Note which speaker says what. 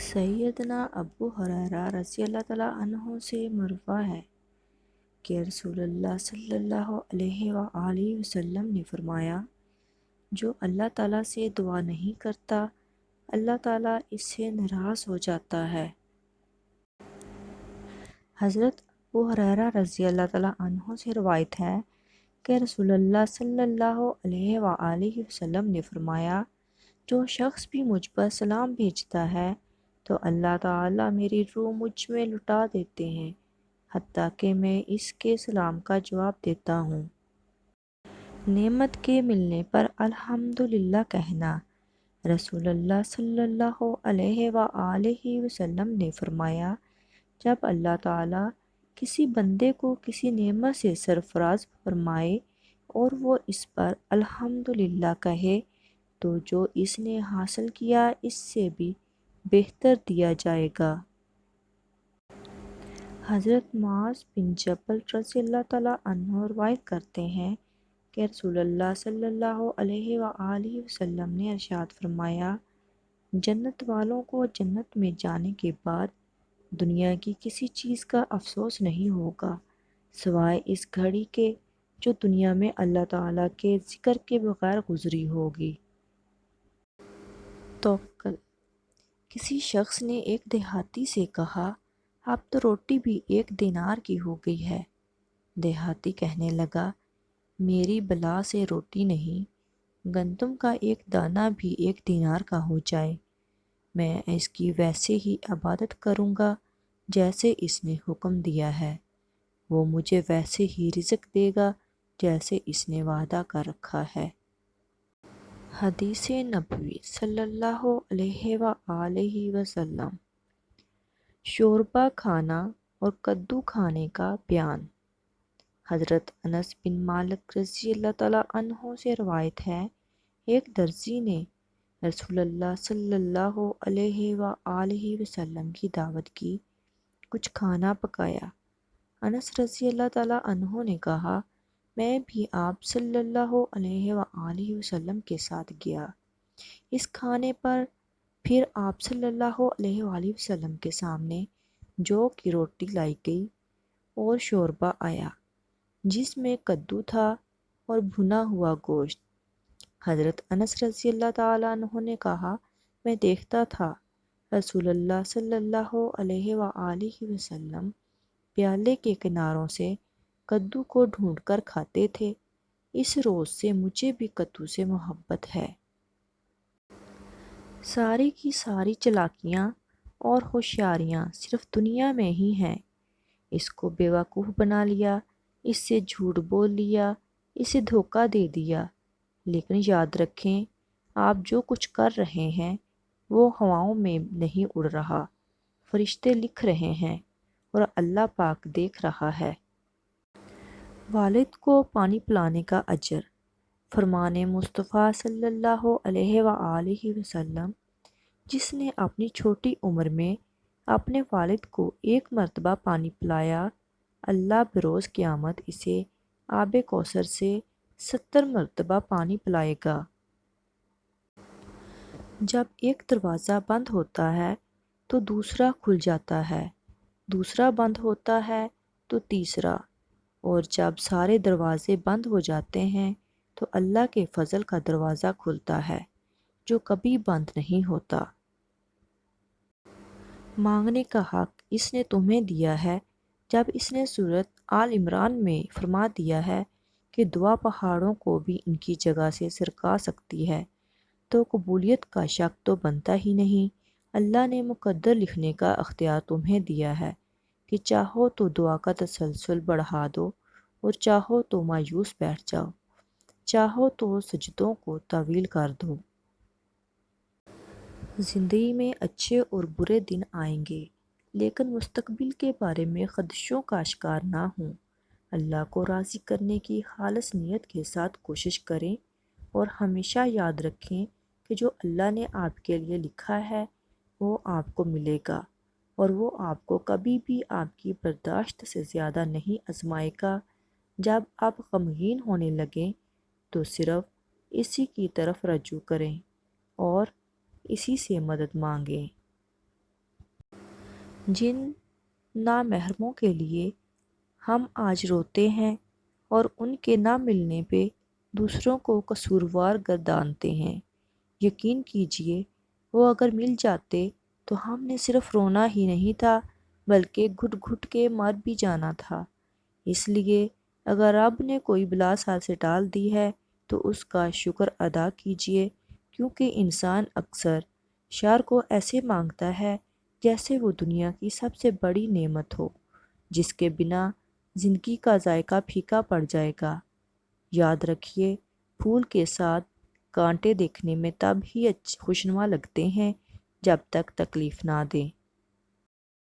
Speaker 1: سیدنا ابو ہریرہ رضی اللہ تعالیٰ عنہ سے مروی ہے کہ رسول اللہ صلی اللہ علیہ وآلہ وسلم نے فرمایا، جو اللہ تعالیٰ سے دعا نہیں کرتا اللہ تعالیٰ اس سے ناراض ہو جاتا ہے۔ حضرت ابو ہریرہ رضی اللہ تعالیٰ عنہ سے روایت ہے کہ رسول اللہ صلی اللہ علیہ وآلہ وسلم نے فرمایا، جو شخص بھی مجھ پر سلام بھیجتا ہے تو اللہ تعالیٰ میری روح مجھ میں لٹا دیتے ہیں حتیٰ کہ میں اس کے سلام کا جواب دیتا ہوں۔ نعمت کے ملنے پر الحمدللہ کہنا۔ رسول اللہ صلی اللہ علیہ وآلہ وسلم نے فرمایا، جب اللہ تعالیٰ کسی بندے کو کسی نعمت سے سرفراز فرمائے اور وہ اس پر الحمدللہ کہے تو جو اس نے حاصل کیا اس سے بھی بہتر دیا جائے گا۔ حضرت معاذ بن جبل رضی اللہ تعالیٰ عنہ روایت کرتے ہیں کہ رسول اللہ صلی اللہ علیہ وآلہ وسلم نے ارشاد فرمایا، جنت والوں کو جنت میں جانے کے بعد دنیا کی کسی چیز کا افسوس نہیں ہوگا سوائے اس گھڑی کے جو دنیا میں اللہ تعالیٰ کے ذکر کے بغیر گزری ہوگی۔ توکل۔ کسی شخص نے ایک دیہاتی سے کہا، اب تو روٹی بھی 1 دینار کی ہو گئی ہے۔ دیہاتی کہنے لگا، میری بلا سے روٹی نہیں، گندم کا 1 دانہ بھی 1 دینار کا ہو جائے، میں اس کی ویسے ہی عبادت کروں گا جیسے اس نے حکم دیا ہے، وہ مجھے ویسے ہی رزق دے گا جیسے اس نے وعدہ کر رکھا ہے۔ حدیث نبوی صلی اللہ علیہ وآلہ وسلم۔ شوربہ کھانا اور کدو کھانے کا بیان۔ حضرت انس بن مالک رضی اللہ تعالیٰ عنہ سے روایت ہے، ایک درزی نے رسول اللہ صلی اللہ علیہ وآلہ وسلم کی دعوت کی، کچھ کھانا پکایا۔ انس رضی اللہ تعالیٰ عنہ نے کہا، میں بھی آپ صلی اللہ علیہ وآلہ وسلم کے ساتھ گیا۔ اس کھانے پر پھر آپ صلی اللہ علیہ وآلہ وسلم کے سامنے جو کی روٹی لائی گئی اور شوربہ آیا جس میں کدو تھا اور بھنا ہوا گوشت۔ حضرت انس رضی اللہ تعالیٰ عنہ نے کہا، میں دیکھتا تھا رسول اللہ صلی اللہ علیہ وآلہ وسلم پیالے کے کناروں سے کدو کو ڈھونڈ کر کھاتے تھے، اس روز سے مجھے بھی کدو سے محبت ہے۔ ساری کی ساری چالاکیاں اور ہوشیاریاں صرف دنیا میں ہی ہیں۔ اس کو بیوقوف بنا لیا، اس سے جھوٹ بول لیا، اسے دھوکہ دے دیا، لیکن یاد رکھیں آپ جو کچھ کر رہے ہیں وہ ہواؤں میں نہیں اڑ رہا، فرشتے لکھ رہے ہیں اور اللہ پاک دیکھ رہا ہے۔ والد کو پانی پلانے کا اجر۔ فرمان مصطفیٰ صلی اللہ علیہ وآلہ وسلم، جس نے اپنی چھوٹی عمر میں اپنے والد کو 1 مرتبہ پانی پلایا، اللہ بروز قیامت اسے آب کوثر سے 70 مرتبہ پانی پلائے گا۔ جب ایک دروازہ بند ہوتا ہے تو دوسرا کھل جاتا ہے، دوسرا بند ہوتا ہے تو تیسرا، اور جب سارے دروازے بند ہو جاتے ہیں تو اللہ کے فضل کا دروازہ کھلتا ہے جو کبھی بند نہیں ہوتا۔ مانگنے کا حق اس نے تمہیں دیا ہے، جب اس نے سورۃ آل عمران میں فرما دیا ہے کہ دعا پہاڑوں کو بھی ان کی جگہ سے سرکا سکتی ہے، تو قبولیت کا شک تو بنتا ہی نہیں۔ اللہ نے مقدر لکھنے کا اختیار تمہیں دیا ہے کہ چاہو تو دعا کا تسلسل بڑھا دو اور چاہو تو مایوس بیٹھ جاؤ، چاہو تو سجدوں کو طویل کر دو۔ زندگی میں اچھے اور برے دن آئیں گے، لیکن مستقبل کے بارے میں خدشوں کا شکار نہ ہوں۔ اللہ کو راضی کرنے کی خالص نیت کے ساتھ کوشش کریں اور ہمیشہ یاد رکھیں کہ جو اللہ نے آپ کے لیے لکھا ہے وہ آپ کو ملے گا، اور وہ آپ کو کبھی بھی آپ کی برداشت سے زیادہ نہیں آزمائے گا۔ جب آپ غمگین ہونے لگیں تو صرف اسی کی طرف رجوع کریں اور اسی سے مدد مانگیں۔ جن نامحرموں کے لیے ہم آج روتے ہیں اور ان کے نہ ملنے پہ دوسروں کو قصوروار گردانتے ہیں، یقین کیجئے وہ اگر مل جاتے تو ہم نے صرف رونا ہی نہیں تھا بلکہ گھٹ گھٹ کے مر بھی جانا تھا۔ اس لیے اگر رب نے کوئی بلا سال سے ٹال دی ہے تو اس کا شکر ادا کیجئے، کیونکہ انسان اکثر شر کو ایسے مانگتا ہے جیسے وہ دنیا کی سب سے بڑی نعمت ہو، جس کے بنا زندگی کا ذائقہ پھیکا پڑ جائے گا۔ یاد رکھیے، پھول کے ساتھ کانٹے دیکھنے میں تب ہی خوشنما لگتے ہیں جب تک تکلیف نہ دیں۔